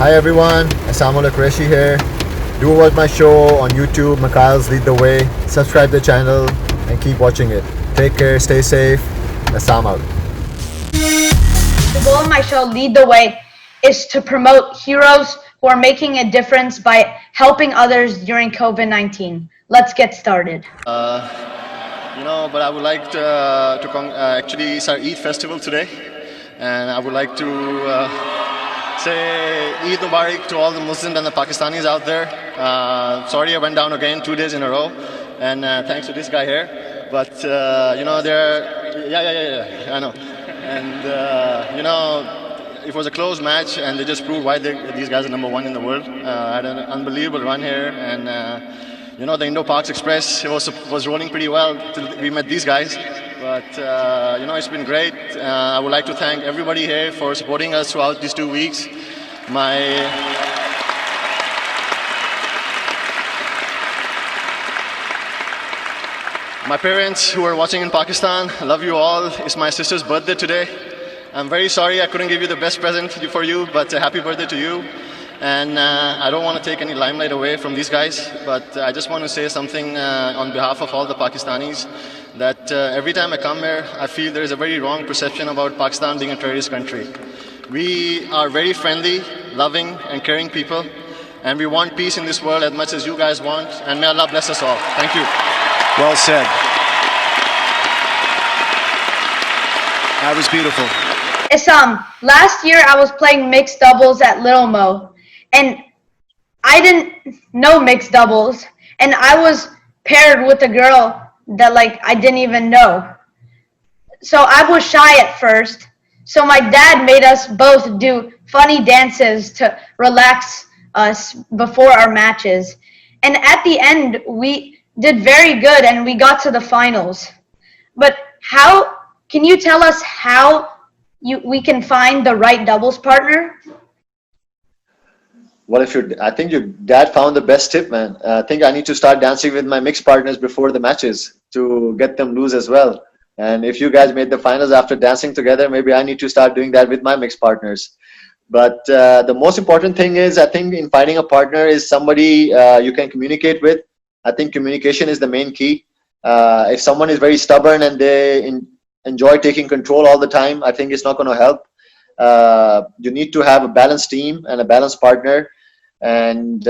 Hi everyone, Aisam Haq Qureshi here. Do watch my show on YouTube, MIKAEEL's Lead the Way. Subscribe the channel and keep watching it. Take care, stay safe. Aisam out. The goal of my show, Lead the Way, is to promote heroes who are making a difference by helping others during COVID-19. Let's get started. But I would like to actually, it's our Eid festival today, and I would like to say Eid Mubarak to all the Muslims and the Pakistanis out there. Sorry I went down again 2 days in a row, and thanks to this guy here. But I know. And it was a close match, and they just proved why these guys are #1 in the world. Had an unbelievable run here, and the Indo-Parks Express was rolling pretty well till we met these guys. But it's been great. I would like to thank everybody here for supporting us throughout these 2 weeks. My parents who are watching in Pakistan, I love you all. It's my sister's birthday today. I'm very sorry I couldn't give you the best present for you, but happy birthday to you. And I don't want to take any limelight away from these guys, but I just want to say something on behalf of all the Pakistanis, that every time I come here, I feel there is a very wrong perception about Pakistan being a terrorist country. We are very friendly, loving and caring people, and we want peace in this world as much as you guys want, and may Allah bless us all. Thank you. Well said. That was beautiful. Aisam, last year I was playing mixed doubles at Little Mo, and I didn't know mixed doubles, and I was paired with a girl that I didn't even know. So I was shy at first, so my dad made us both do funny dances to relax us before our matches. And at the end, we did very good and we got to the finals. But can you tell us how we can find the right doubles partner? Well, I think your dad found the best tip, man. I think I need to start dancing with my mixed partners before the matches to get them loose as well. And if you guys made the finals after dancing together, maybe I need to start doing that with my mixed partners. But the most important thing is, I think in finding a partner is somebody you can communicate with. I think communication is the main key. If someone is very stubborn and they enjoy taking control all the time, I think it's not going to help. You need to have a balanced team and a balanced partner, and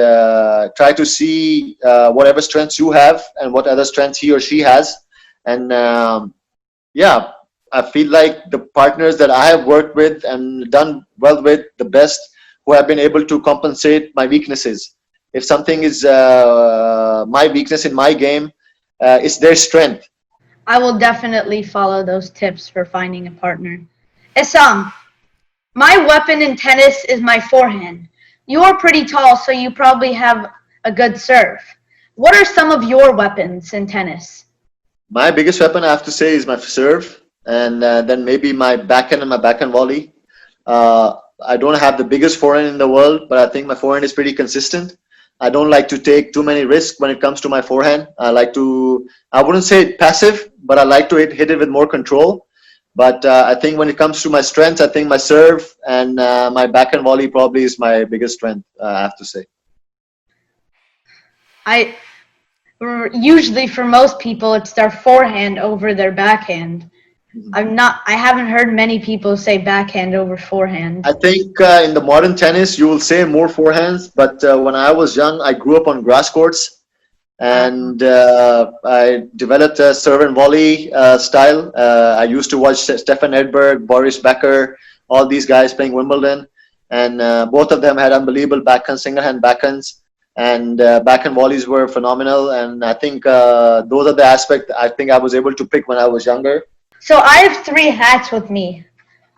try to see whatever strengths you have and what other strengths he or she has. And I feel like the partners that I have worked with and done well with, the best, who have been able to compensate my weaknesses. If something is my weakness in my game, it's their strength. I will definitely follow those tips for finding a partner. Aisam, my weapon in tennis is my forehand. You are pretty tall, so you probably have a good serve. What are some of your weapons in tennis? My biggest weapon, I have to say, is my serve, and then maybe my backhand and my backhand volley. I don't have the biggest forehand in the world, but I think my forehand is pretty consistent. I don't like to take too many risks when it comes to my forehand. I wouldn't say passive, but I like to hit it with more control. But I think when it comes to my strengths, I think my serve and my backhand volley probably is my biggest strength, I have to say. Usually for most people, it's their forehand over their backhand. I haven't heard many people say backhand over forehand. I think in the modern tennis, you will say more forehands. But when I was young, I grew up on grass courts, and I developed a serve and volley style. I used to watch Stefan Edberg, Boris Becker, all these guys playing Wimbledon, and both of them had unbelievable backhands, single-hand backhands, and backhand volleys were phenomenal. And I think those are the aspects I think I was able to pick when I was younger. So I have 3 hats with me.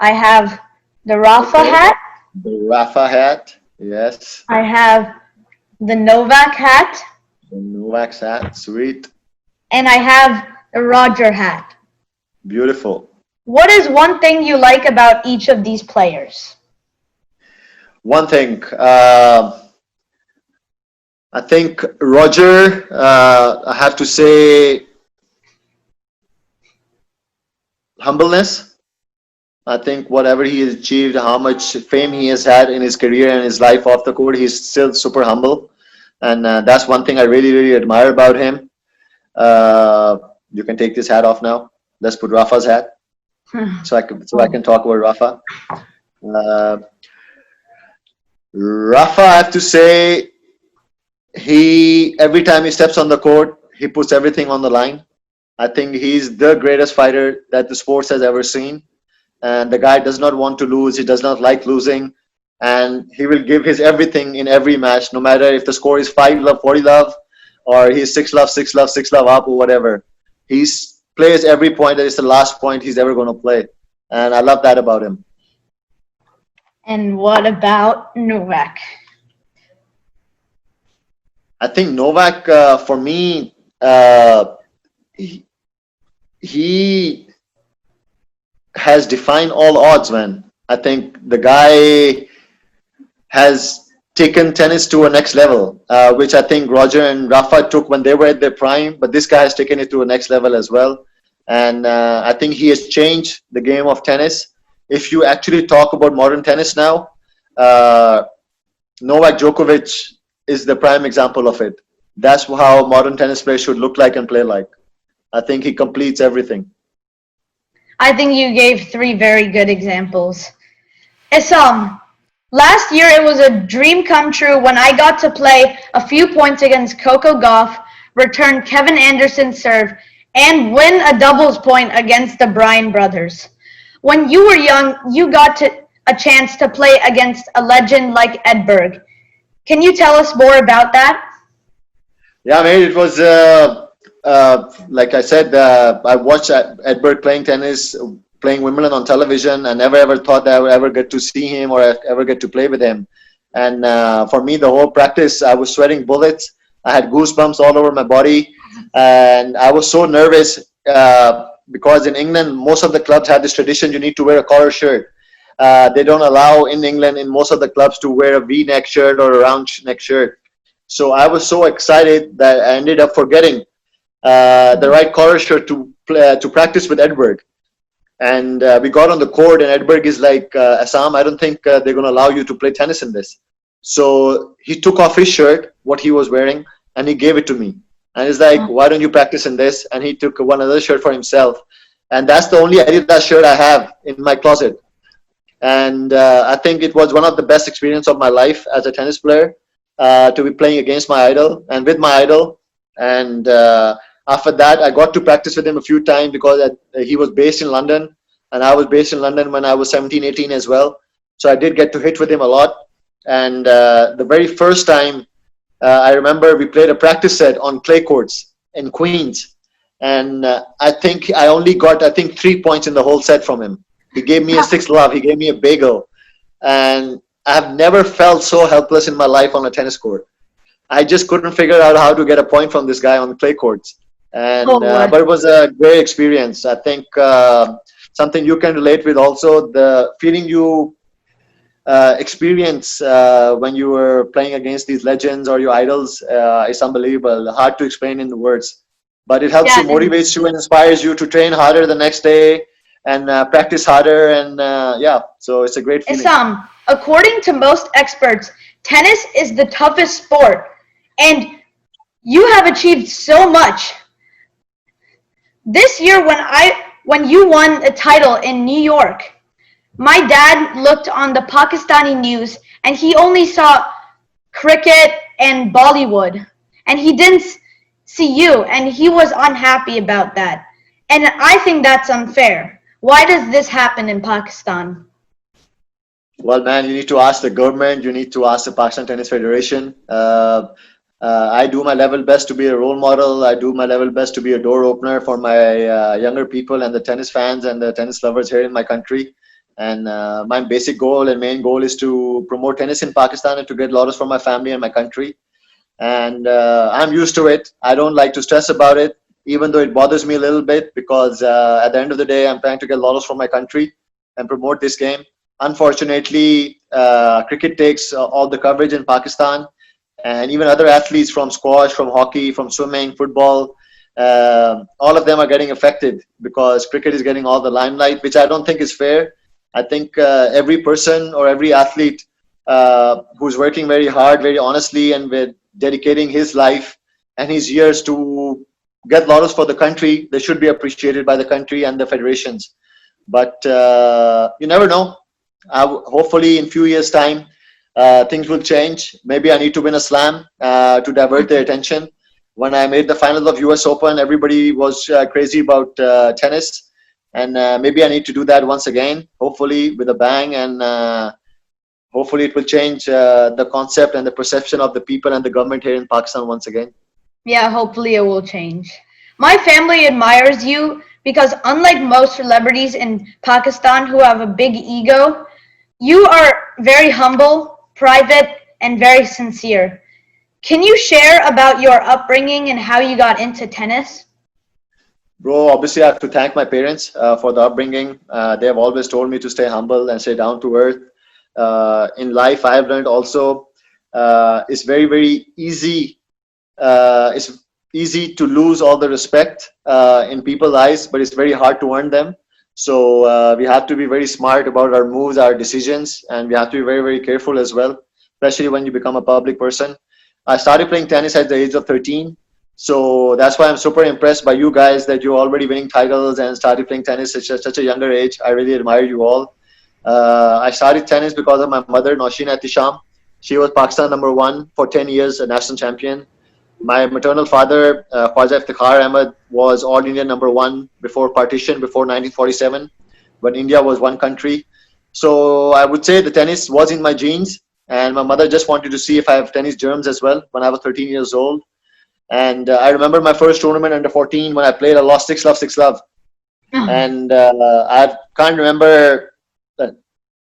I have the Rafa hat. The Rafa hat, yes. I have the Novak hat. The Novak hat, sweet. And I have the Roger hat. Beautiful. What is one thing you like about each of these players? One thing, I think Roger, I have to say, humbleness. I think whatever he has achieved, how much fame he has had in his career and his life off the court, he's still super humble, and that's one thing I really, really admire about him. You can take this hat off now. Let's put Rafa's hat, so I can talk about Rafa. Uh, Rafa, I have to say, he every time he steps on the court, he puts everything on the line. I think he's the greatest fighter that the sports has ever seen. And the guy does not want to lose. He does not like losing, and he will give his everything in every match, no matter if the score is 5-love, 40-love, or he's 6-love, 6-love, 6-love up, or whatever. He plays every point that is the last point he's ever going to play, and I love that about him. And what about Novak? I think Novak, for me, he, he has defined all odds, man. I think the guy has taken tennis to a next level, which I think Roger and Rafa took when they were at their prime, but this guy has taken it to a next level as well. And I think he has changed the game of tennis. If you actually talk about modern tennis now, uh, Novak Djokovic is the prime example of it. That's how modern tennis players should look like and play like. I think he completes everything. I think you gave three very good examples. Isam, last year it was a dream come true when I got to play a few points against Coco Gauff, return Kevin Anderson's serve, and win a doubles point against the Bryan brothers. When you were young, you got a chance to play against a legend like Edberg. Can you tell us more about that? Yeah, mate, it was like I said, I watched Edberg playing tennis, playing Wimbledon on television. I never ever thought that I would ever get to see him or ever get to play with him. And for me, the whole practice, I was sweating bullets. I had goosebumps all over my body, and I was so nervous because in England, most of the clubs have this tradition: you need to wear a collar shirt. They don't allow in England in most of the clubs to wear a V-neck shirt or a round neck shirt. So I was so excited that I ended up forgetting the right collar shirt to practice with Edberg. And we got on the court, and Edberg is like, Assam, I don't think they're going to allow you to play tennis in this. So he took off his shirt, what he was wearing, and he gave it to me. And he's like, why don't you practice in this? And he took one other shirt for himself. And that's the only Adidas shirt I have in my closet. And I think it was one of the best experiences of my life as a tennis player, to be playing against my idol and with my idol. And after that, I got to practice with him a few times because he was based in London, and I was based in London when I was 17, 18 as well. So I did get to hit with him a lot. And the very first time, I remember we played a practice set on clay courts in Queens. And I think I only got, 3 points in the whole set from him. He gave me a 6-love. He gave me a bagel. And I've never felt so helpless in my life on a tennis court. I just couldn't figure out how to get a point from this guy on clay courts. And but it was a great experience. I think something you can relate with also, the feeling you experience when you were playing against these legends or your idols is unbelievable. Hard to explain in the words. But it helps you, motivates you, and inspires you to train harder the next day and practice harder. And so it's a great feeling. Isam, according to most experts, tennis is the toughest sport, and you have achieved so much. This year, when you won a title in New York, my dad looked on the Pakistani news, and he only saw cricket and Bollywood, and he didn't see you, and he was unhappy about that. And I think that's unfair. Why does this happen in Pakistan? Well, man, you need to ask the government. You need to ask the Pakistan Tennis Federation. I do my level best to be a role model. I do my level best to be a door opener for my younger people and the tennis fans and the tennis lovers here in my country. And my basic goal and main goal is to promote tennis in Pakistan and to get laurels for my family and my country. And I'm used to it. I don't like to stress about it, even though it bothers me a little bit, because at the end of the day, I'm trying to get laurels for my country and promote this game. Unfortunately, cricket takes all the coverage in Pakistan, and even other athletes from squash, from hockey, from swimming, football, all of them are getting affected because cricket is getting all the limelight, which I don't think is fair. I think every person or every athlete who's working very hard, very honestly, and with dedicating his life and his years to get laurels for the country, they should be appreciated by the country and the federations. But you never know. Hopefully, in few years' time, things will change. Maybe I need to win a slam to divert their attention. When I made the final of US Open, everybody was crazy about tennis. And maybe I need to do that once again, hopefully with a bang. And hopefully it will change the concept and the perception of the people and the government here in Pakistan once again. Yeah, hopefully it will change. My family admires you because unlike most celebrities in Pakistan who have a big ego, you are very humble, private, and very sincere. Can you share about your upbringing and how you got into tennis? Bro, obviously I have to thank my parents for the upbringing. They have always told me to stay humble and stay down to earth. In life, I have learned also it's very, very easy. It's easy to lose all the respect in people's eyes, but it's very hard to earn them. So we have to be very smart about our moves, our decisions, and we have to be very, very careful as well, especially when you become a public person. I started playing tennis at the age of 13. So that's why I'm super impressed by you guys that you're already winning titles and started playing tennis at such a younger age. I really admire you all. I started tennis because of my mother, Nosheen Aisam. She was Pakistan #1 for 10 years, a national champion. My maternal father, Khwaja Iftikhar Ahmed, was All India #1 before partition, before 1947, when India was one country. So I would say the tennis was in my genes, and my mother just wanted to see if I have tennis germs as well when I was 13 years old. And I remember my first tournament under 14 when I played, I lost 6-love, 6-love. And I can't remember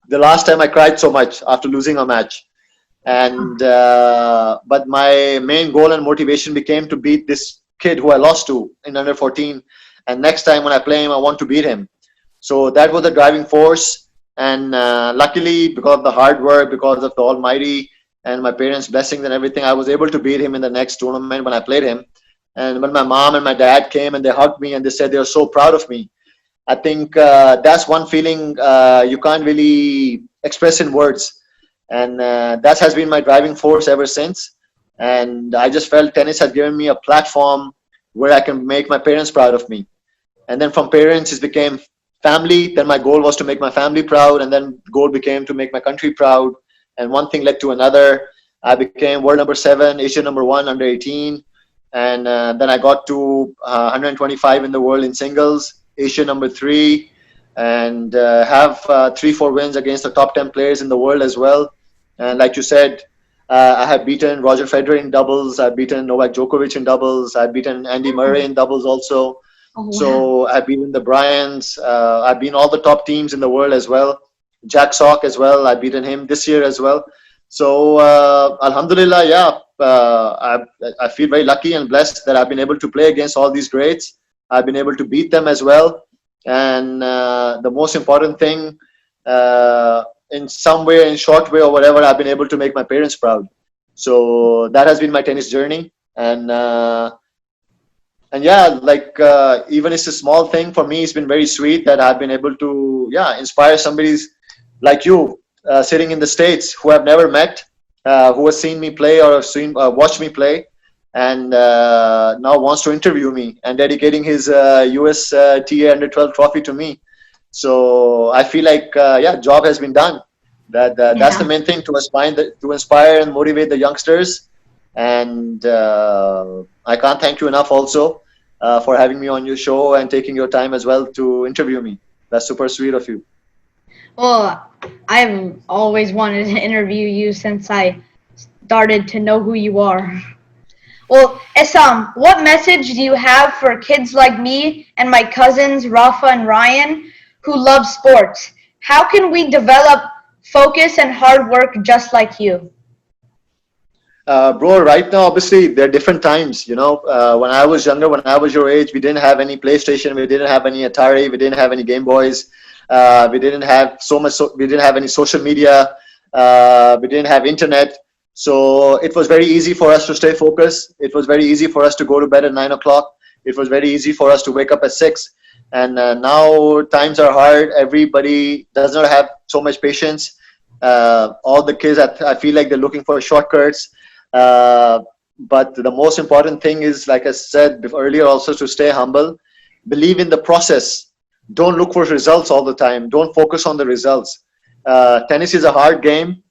the last time I cried so much after losing a match. And but my main goal and motivation became to beat this kid who I lost to in under 14. And next time when I play him, I want to beat him. So that was the driving force. And luckily, because of the hard work, because of the Almighty, and my parents' blessings and everything, I was able to beat him in the next tournament when I played him. And when my mom and my dad came and they hugged me and they said they were so proud of me, I think that's one feeling you can't really express in words. And that has been my driving force ever since. And I just felt tennis has given me a platform where I can make my parents proud of me. And then from parents, it became family. Then my goal was to make my family proud. And then goal became to make my country proud. And one thing led to another. I became world #7, Asia #1 under 18. And then I got to 125 in the world in singles, Asia #3, and have 3-4 wins against the top 10 players in the world as well. And like you said, I have beaten Roger Federer in doubles. I've beaten Novak Djokovic in doubles. I've beaten Andy Murray in doubles also. Oh, wow. So I've beaten the Bryans. I've been all the top teams in the world as well. Jack Sock as well. I've beaten him this year as well. So Alhamdulillah, yeah, I feel very lucky and blessed that I've been able to play against all these greats. I've been able to beat them as well. And the most important thing, in some way, in short way or whatever, I've been able to make my parents proud. So that has been my tennis journey. And yeah, like even it's a small thing for me, it's been very sweet that I've been able to, yeah, inspire somebody like you sitting in the States who have never met, who has seen me play or seen watched me play, and now wants to interview me and dedicating his US TA under 12 trophy to me. So I feel like yeah, job has been done. That's the main thing, to inspire and motivate the youngsters. And I can't thank you enough also for having me on your show and taking your time as well to interview me. That's super sweet of you. Well, I've always wanted to interview you since I started to know who you are. Well, Aisam, what message do you have for kids like me and my cousins Rafa and Ryan who love sports? How can we develop focus and hard work just like you? Bro, right now, obviously, there are different times. You know, when I was younger, when I was your age, we didn't have any PlayStation, we didn't have any Atari, we didn't have any Game Boys, we didn't have we didn't have any social media, we didn't have internet. So it was very easy for us to stay focused. It was very easy for us to go to bed at 9 o'clock. It was very easy for us to wake up at 6. And now times are hard. Everybody does not have so much patience. All the kids, I feel like they're looking for shortcuts. But the most important thing is, like I said earlier, also to stay humble, believe in the process. Don't look for results all the time. Don't focus on the results. Tennis is a hard game.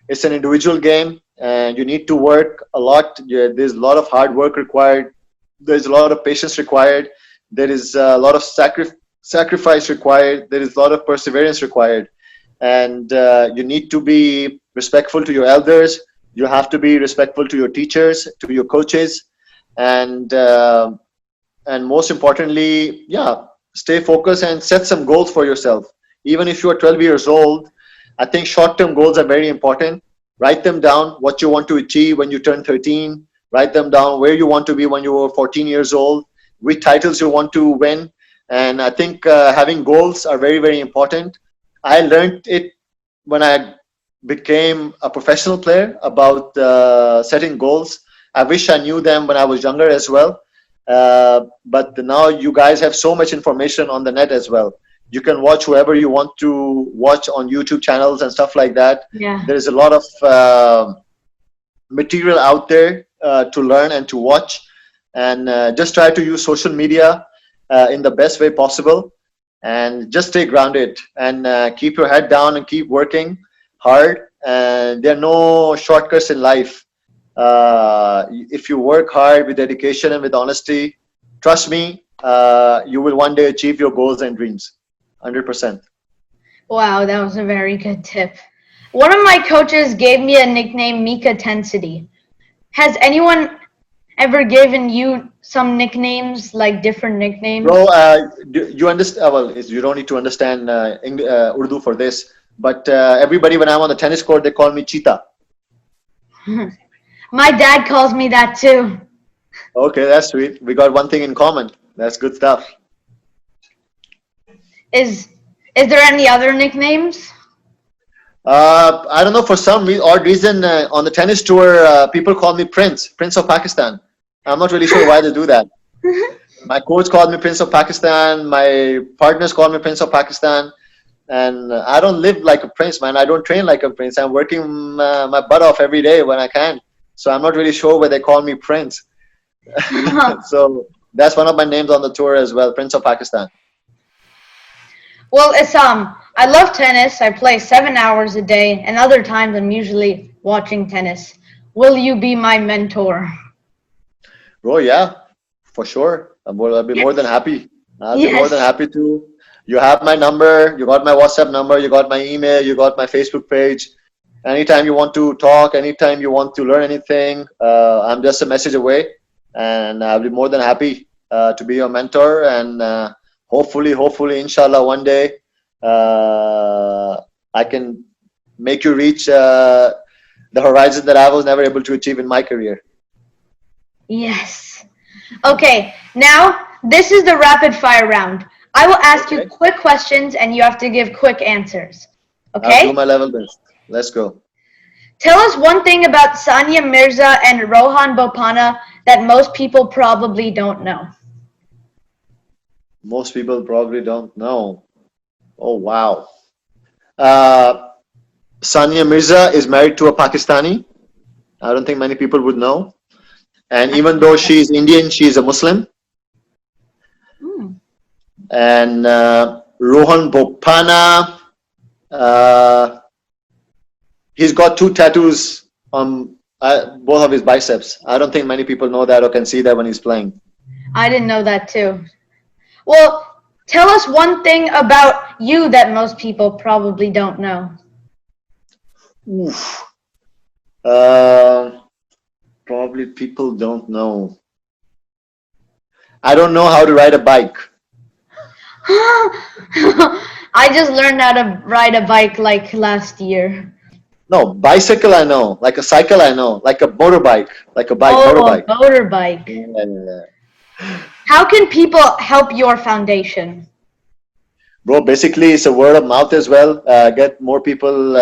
It's an individual game, and you need to work a lot. There's a lot of hard work required. There's a lot of patience required. There is a lot of sacrifice required. There is a lot of perseverance required. And you need to be respectful to your elders. You have to be respectful to your teachers, to your coaches, and most importantly, yeah, stay focused and set some goals for yourself. Even if you are 12 years old, I think short-term goals are very important. Write them down, what you want to achieve when you turn 13. Write them down where you want to be when you were 14 years old, which titles you want to win. And I think having goals are very, very important. I learned it when I became a professional player about setting goals. I wish I knew them when I was younger as well. But now you guys have so much information on the net as well. You can watch whoever you want to watch on YouTube channels and stuff like that. Yeah. There is a lot of material out there to learn and to watch. And just try to use social media in the best way possible. And just stay grounded and keep your head down and keep working hard. And there are no shortcuts in life. If you work hard with dedication and with honesty, trust me, you will one day achieve your goals and dreams. 100%. Wow, that was a very good tip. One of my coaches gave me a nickname, MIKATENSITY. Has anyone ever given you some nicknames, like different nicknames? Bro, you understand? Well, you don't need to understand Urdu for this, but everybody, when I'm on the tennis court, they call me Cheetah. My dad calls me that too. Okay, that's sweet. We got one thing in common. That's good stuff. Is there any other nicknames? I don't know, for some odd reason on the tennis tour, people call me Prince of Pakistan. I'm not really sure why they do that. My coach called me Prince of Pakistan. My partners call me Prince of Pakistan. And I don't live like a prince, man. I don't train like a prince. I'm working my butt off every day when I can. So I'm not really sure why they call me Prince. So that's one of my names on the tour as well, Prince of Pakistan. Well, Aisam, I love tennis. I play 7 hours a day, and other times I'm usually watching tennis. Will you be my mentor? Bro, yeah, for sure. I'll be more than happy. I'll be more than happy to. You have my number. You got my WhatsApp number. You got my email. You got my Facebook page. Anytime you want to talk, anytime you want to learn anything, I'm just a message away. And I'll be more than happy to be your mentor. And hopefully, inshallah, one day I can make you reach the horizon that I was never able to achieve in my career. Yes. Okay, now this is the rapid fire round. I will ask you quick questions and you have to give quick answers. Okay? I'll do my level best. Let's go. Tell us one thing about Sania Mirza and Rohan Bopanna that most people probably don't know. Most people probably don't know. Oh, wow. Sania Mirza is married to a Pakistani. I don't think many people would know. And even though she's Indian, she's a Muslim. And Rohan Bopanna, he's got 2 tattoos on both of his biceps. I don't think many people know that or can see that when he's playing. I didn't know that too. Well, tell us one thing about you that most people probably don't know. Oof. Probably people don't know. I don't know how to ride a bike. I just learned how to ride a bike like last year. No, bicycle I know. Like a cycle I know. Like a motorbike. Like a bike, motorbike. A motorbike. Yeah. How can people help your foundation? Bro, basically it's a word of mouth as well. Get more people,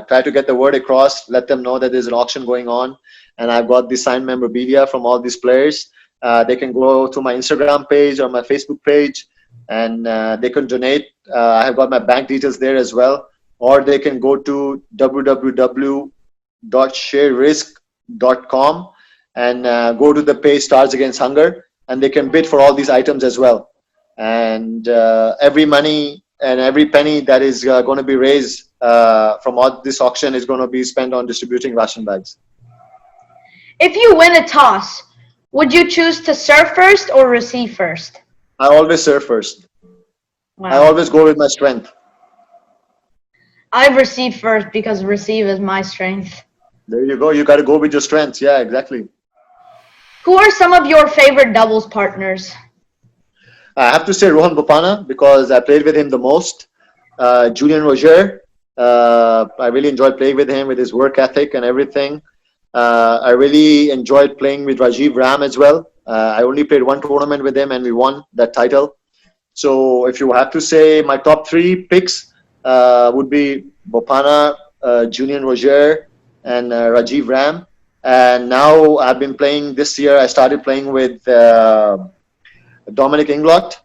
try to get the word across. Let them know that there's an auction going on. And I've got the signed memorabilia from all these players. They can go to my Instagram page or my Facebook page, and they can donate. I have got my bank details there as well. Or they can go to www.sharerisk.com and go to the page Stars Against Hunger, and they can bid for all these items as well. And every money and every penny that is going to be raised from all this auction is going to be spent on distributing ration bags. If you win a toss, would you choose to serve first or receive first? I always serve first. Wow. I always go with my strength. I receive first because receive is my strength. There you go. You got to go with your strengths. Yeah, exactly. Who are some of your favorite doubles partners? I have to say Rohan Bopana because I played with him the most. Julian Roger, I really enjoyed playing with him with his work ethic and everything. I really enjoyed playing with Rajiv Ram as well. I only played one tournament with him and we won that title. So if you have to say my top three picks would be Bopana, Julian Roger, and Rajiv Ram. And now I've been playing this year. I started playing with Dominic Inglot,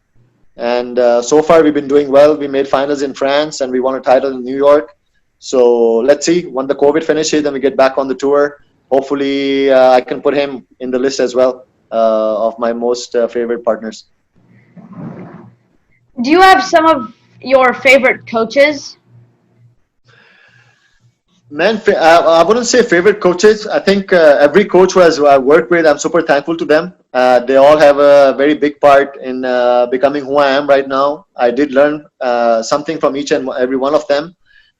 and so far we've been doing well. We made finals in France and we won a title in New York. So let's see, when the COVID finishes and we get back on the tour, hopefully I can put him in the list as well of my most favorite partners. Do you have some of your favorite coaches? Man, I wouldn't say favorite coaches. I think every coach who I worked with, I'm super thankful to them. They all have a very big part in becoming who I am right now. I did learn something from each and every one of them,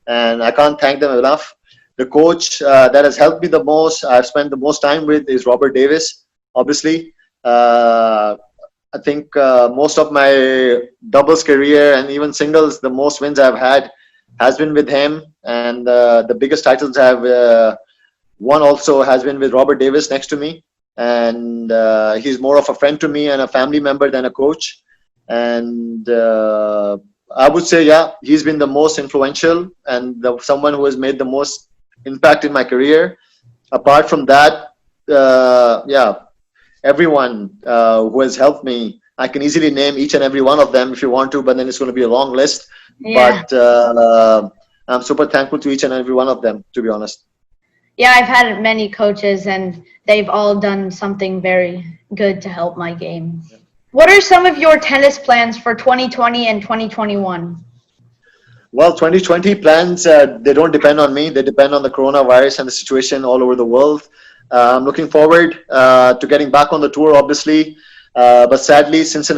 and I can't thank them enough. The coach that has helped me the most, I've spent the most time with, is Robert Davis, obviously. I think most of my doubles career and even singles, the most wins I've had has been with him, and the biggest titles I've won also has been with Robert Davis next to me, and he's more of a friend to me and a family member than a coach. And I would say, yeah, he's been the most influential and someone who has made the most impact in my career. Apart from that, yeah, everyone who has helped me, I can easily name each and every one of them if you want to, but then it's going to be a long list. Yeah. But I'm super thankful to each and every one of them, to be honest. Yeah, I've had many coaches and they've all done something very good to help my game. What are some of your tennis plans for 2020 and 2021? Well, 2020 plans, they don't depend on me. They depend on the coronavirus and the situation all over the world. I'm looking forward to getting back on the tour, obviously. But sadly, since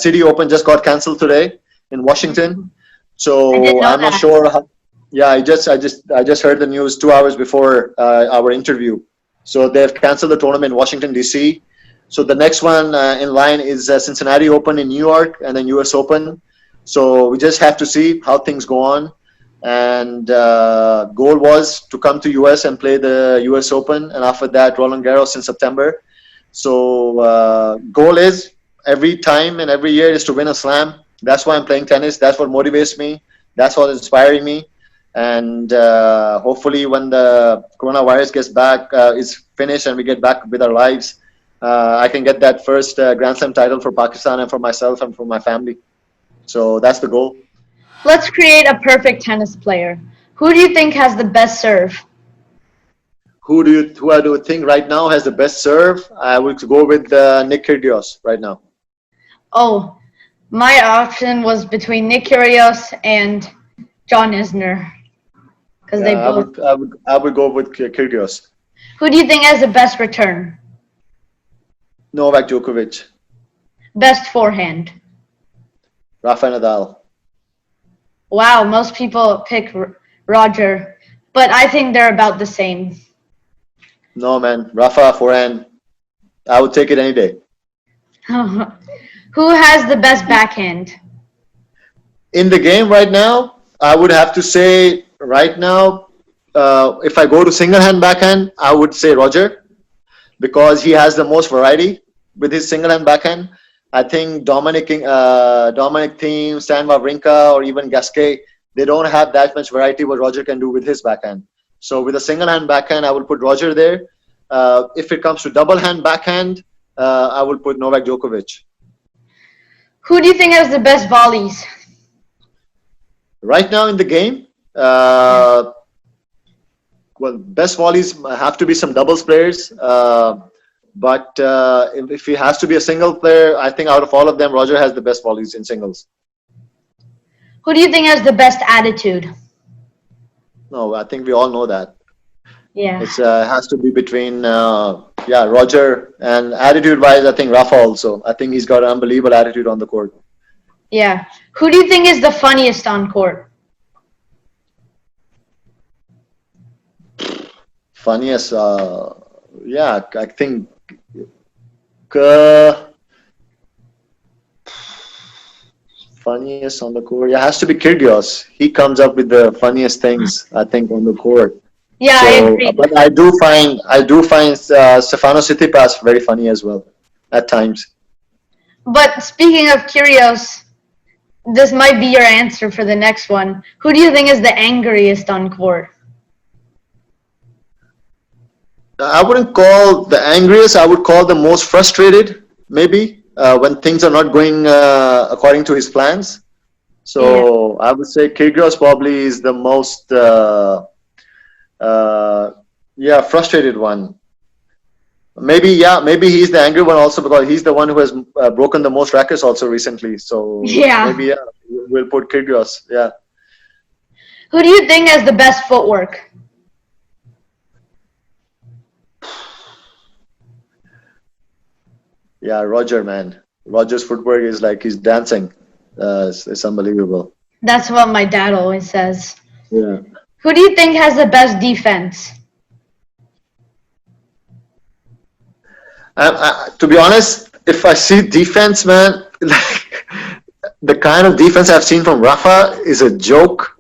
City Open just got cancelled today in Washington, so I'm not sure how. Yeah, I just heard the news 2 hours before our interview. So they've canceled the tournament in Washington D.C. So the next one in line is Cincinnati Open in New York and then U.S. Open. So we just have to see how things go on. And goal was to come to U.S. and play the U.S. Open, and after that Roland Garros in September. So goal is every time and every year is to win a slam. That's why I'm playing tennis. That's what motivates me. That's what's inspiring me. And hopefully when the coronavirus gets back, is finished and we get back with our lives, I can get that first Grand Slam title for Pakistan and for myself and for my family. So that's the goal. Let's create a perfect tennis player. Who do you think has the best serve? Who I do think right now has the best serve? I would go with Nick Kyrgios right now. Oh, my option was between Nick Kyrgios and John Isner. Because they both. I would go with Kyrgios. Who do you think has the best return? Novak Djokovic. Best forehand? Rafa Nadal. Wow, most people pick Roger, but I think they're about the same. No, man. Rafa forehand. I would take it any day. Who has the best backhand? In the game right now, I would have to say right now, if I go to single-hand backhand, I would say Roger, because he has the most variety with his single-hand backhand. I think Dominic Thiem, Stan Wawrinka, or even Gasquet, they don't have that much variety what Roger can do with his backhand. So with a single-hand backhand, I will put Roger there. If it comes to double-hand backhand, I would put Novak Djokovic. Who do you think has the best volleys? Right now in the game, well, best volleys have to be some doubles players. But if he has to be a single player, I think out of all of them, Roger has the best volleys in singles. Who do you think has the best attitude? No, I think we all know that. Yeah. It has to be between, Roger, and attitude-wise, I think Rafa also. I think he's got an unbelievable attitude on the court. Yeah. Who do you think is the funniest on court? Funniest, I think funniest on the court. Yeah, it has to be Kyrgios. He comes up with the funniest things, I think, on the court. Yeah, I agree. But I do find Stefano Tsitsipas very funny as well at times. But speaking of Kyrgios, this might be your answer for the next one. Who do you think is the angriest on court? I wouldn't call the angriest. I would call the most frustrated, maybe, when things are not going according to his plans. So I would say Kyrgios probably is the most, frustrated one. Maybe he's the angry one also because he's the one who has broken the most rackets also recently. So maybe we'll put Kyrgios. Yeah. Who do you think has the best footwork? Yeah, Roger, man. Roger's footwork is like he's dancing. It's unbelievable. That's what my dad always says. Yeah. Who do you think has the best defense? To be honest, if I see defense, man, like the kind of defense I've seen from Rafa is a joke.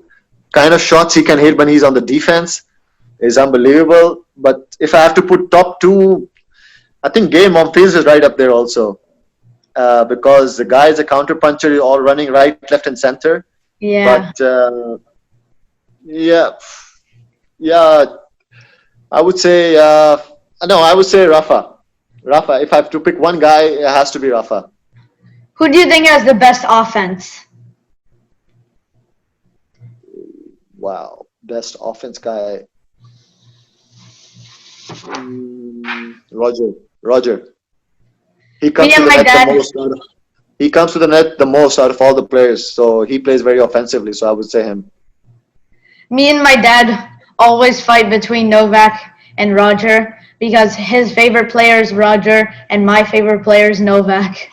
Kind of shots he can hit when he's on the defense is unbelievable. But if I have to put top two, I think Gabe Monfils is right up there also. Because the guy is a counter puncher, all running right, left, and center. Yeah. But I would say Rafa. Rafa. If I have to pick one guy, it has to be Rafa. Who do you think has the best offense? Wow, best offense guy. Roger. He comes to the net the most. He comes to the net the most out of all the players, so he plays very offensively. So I would say him. Me and my dad always fight between Novak and Roger because his favorite player is Roger and my favorite player is Novak.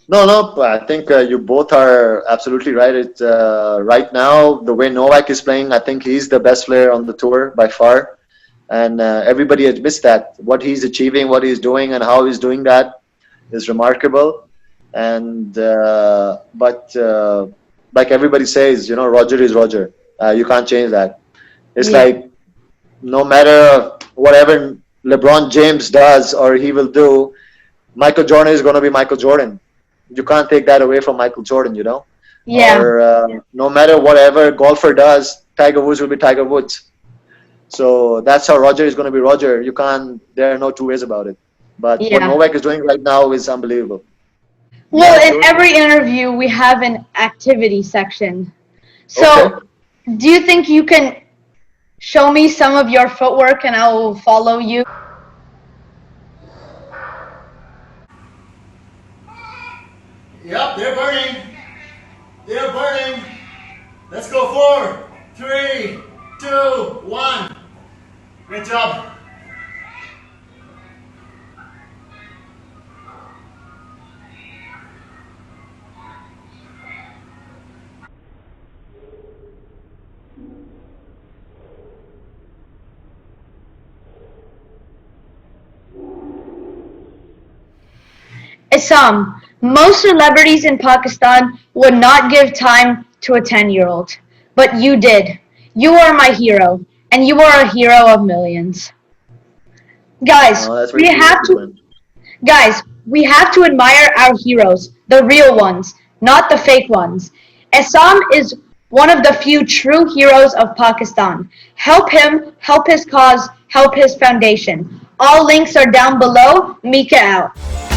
No, I think you both are absolutely right. Right now, the way Novak is playing, I think he's the best player on the tour by far. And everybody admits that. What he's achieving, what he's doing, and how he's doing that is remarkable. And but like everybody says, Roger is Roger. You can't change that. It's like no matter whatever LeBron James does or he will do, Michael Jordan is going to be Michael Jordan. You can't take that away from Michael Jordan, Yeah. Or no matter whatever golfer does, Tiger Woods will be Tiger Woods. So that's how Roger is going to be Roger. There are no two ways about it. But what Novak is doing right now is unbelievable. Well, in every interview, we have an activity section. So do you think you can show me some of your footwork and I will follow you? Yep, they're burning. They're burning. Let's go. 4, 3, 2, 1. Great job. Aisam, most celebrities in Pakistan would not give time to a 10-year-old, but you did. You are my hero, and you are a hero of millions. Guys, we have to admire our heroes, the real ones, not the fake ones. Aisam is one of the few true heroes of Pakistan. Help him, help his cause, help his foundation. All links are down below. Mika out.